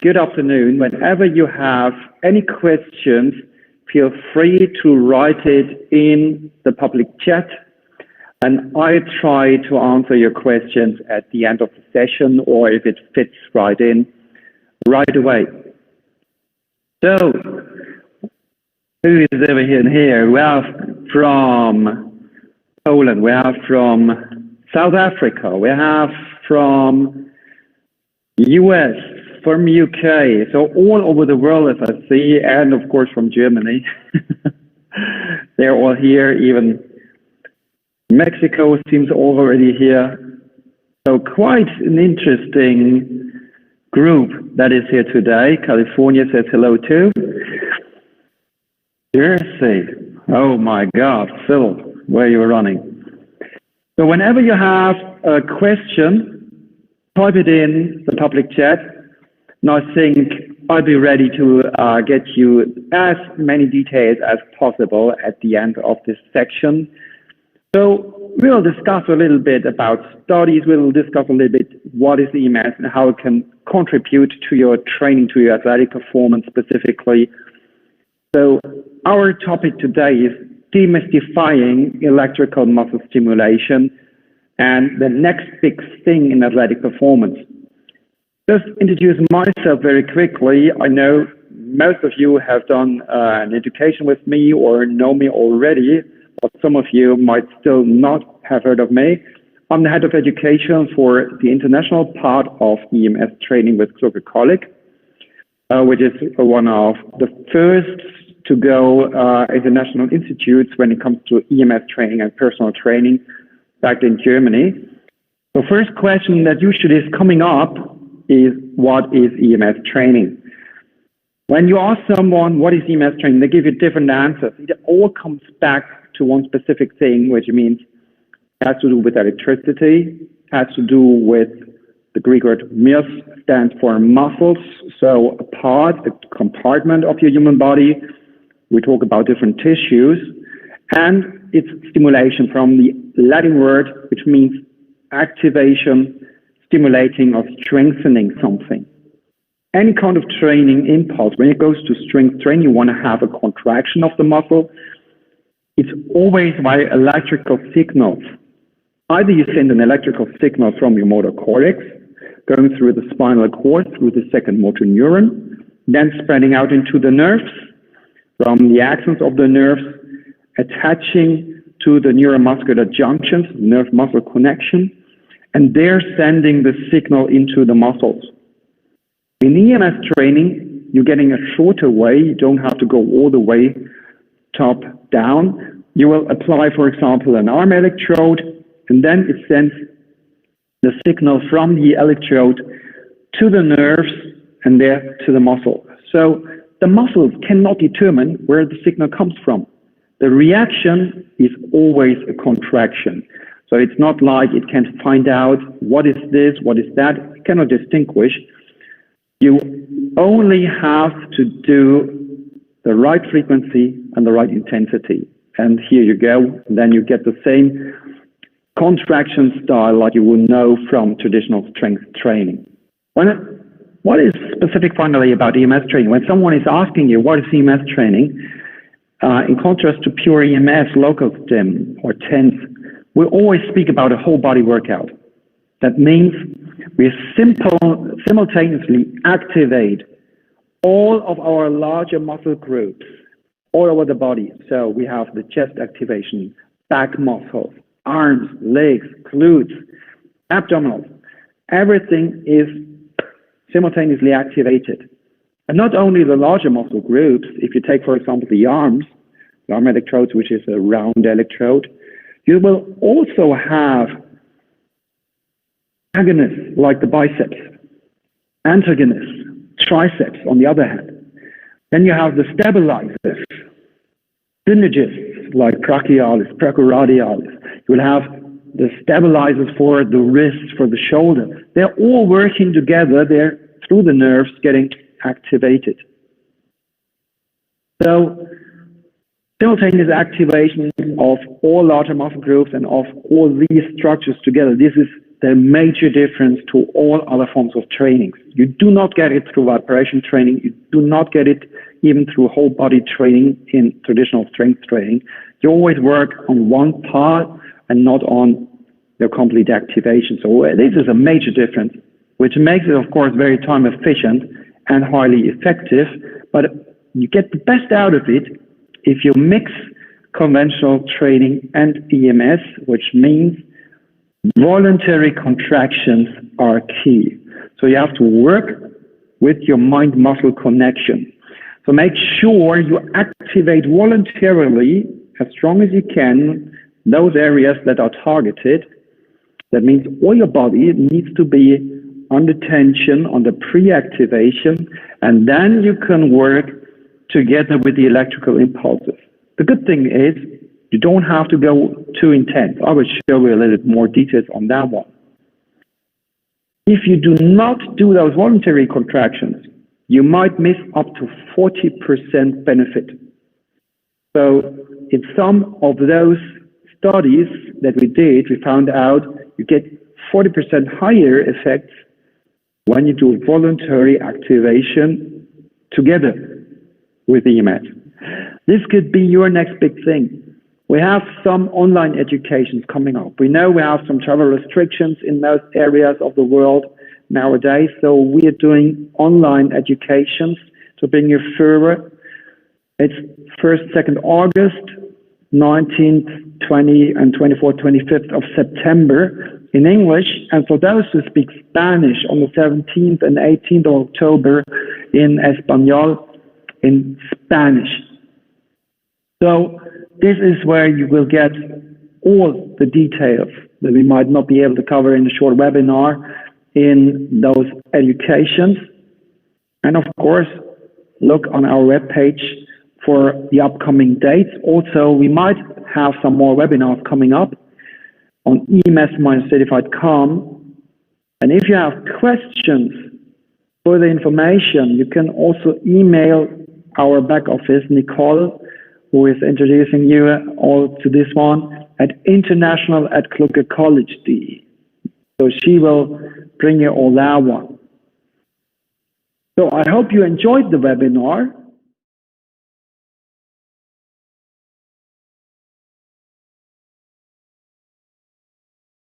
good afternoon. Whenever you have any questions, feel free to write it in the public chat, and I try to answer your questions at the end of the session, or if it fits right in, right away. So, who is over here and here? We have from Poland, we have from South Africa, we have from US, from UK, so all over the world, as I see, and of course from Germany. They're all here, even Mexico seems already here. So quite an interesting group that is here today. California says hello too. Jersey, oh my God, Phil, where are you running? So whenever you have a question, type it in the public chat, and I think I'll be ready to get you as many details as possible at the end of this section. So we'll discuss a little bit about studies, we'll discuss a little bit what is EMS and how it can contribute to your training, to your athletic performance specifically. So our topic today is demystifying electrical muscle stimulation and the next big thing in athletic performance. Just introduce myself very quickly. I know most of you have done an education with me or know me already, but some of you might still not have heard of me. I'm the head of education for the international part of EMS training with GluckerKolleg, which is one of the first to go international institutes when it comes to EMS training and personal training back in Germany. The first question that usually is coming up is, what is EMS training? When you ask someone what is EMS training, they give you different answers. It all comes back to one specific thing, which means it has to do with electricity, has to do with the Greek word mys, stands for muscles, so a part, a compartment of your human body. We talk about different tissues, and it's stimulation from the Latin word, which means activation, stimulating or strengthening something. Any kind of training impulse, when it goes to strength training, you want to have a contraction of the muscle. It's always by electrical signals. Either you send an electrical signal from your motor cortex, going through the spinal cord, through the second motor neuron, then spreading out into the nerves, from the axons of the nerves, attaching to the neuromuscular junctions, nerve-muscle connection, and they're sending the signal into the muscles. In EMS training, you're getting a shorter way. You don't have to go all the way top down. You will apply, for example, an arm electrode, and then it sends the signal from the electrode to the nerves and there to the muscle. So the muscles cannot determine where the signal comes from. The reaction is always a contraction. So it's not like it can find out what is this, what is that. It cannot distinguish. You only have to do the right frequency and the right intensity. And here you go. And then you get the same contraction style like you would know from traditional strength training. What is specific finally about EMS training? When someone is asking you what is EMS training, in contrast to pure EMS, local stim or TENS, we always speak about a whole body workout. That means we simultaneously activate all of our larger muscle groups all over the body. So we have the chest activation, back muscles, arms, legs, glutes, abdominals. Everything is simultaneously activated. And not only the larger muscle groups, if you take, for example, the arm electrodes, which is a round electrode, you will also have agonists like the biceps, antagonists, triceps on the other hand. Then you have the stabilizers, synergists like brachialis, brachioradialis. You will have the stabilizers for the wrist, for the shoulder. They're all working together. They're through the nerves getting activated. So simultaneous activation of all larger muscle groups and of all these structures together. This is the major difference to all other forms of training. You do not get it through vibration training. You do not get it even through whole body training in traditional strength training. You always work on one part and not on your complete activation. So this is a major difference, which makes it, of course, very time efficient and highly effective. But you get the best out of it if you mix conventional training and EMS, which means voluntary contractions are key. So you have to work with your mind-muscle connection. So make sure you activate voluntarily as strong as you can those areas that are targeted. That means all your body needs to be under tension, under pre-activation, and then you can work together with the electrical impulses. The good thing is you don't have to go too intense. I will show you a little bit more details on that one. If you do not do those voluntary contractions, you might miss up to 40% benefit. So in some of those studies that we did, we found out you get 40% higher effects when you do voluntary activation together with EMS. This could be your next big thing. We have some online educations coming up. We know we have some travel restrictions in most areas of the world nowadays, so we are doing online educations to bring you further. It's 1st, 2nd August, 19th, 20th, and 24th, 25th of September in English, and for those who speak Spanish on the 17th and 18th of October in Espanol in Spanish. So this is where you will get all the details that we might not be able to cover in a short webinar in those educations. And of course, look on our webpage for the upcoming dates. Also, we might have some more webinars coming up on ems-certified.com. And if you have questions, further information, you can also email our back office, Nicole, who is introducing you all to this one, at international@GluckerKolleg.de. So she will bring you all that one. So I hope you enjoyed the webinar.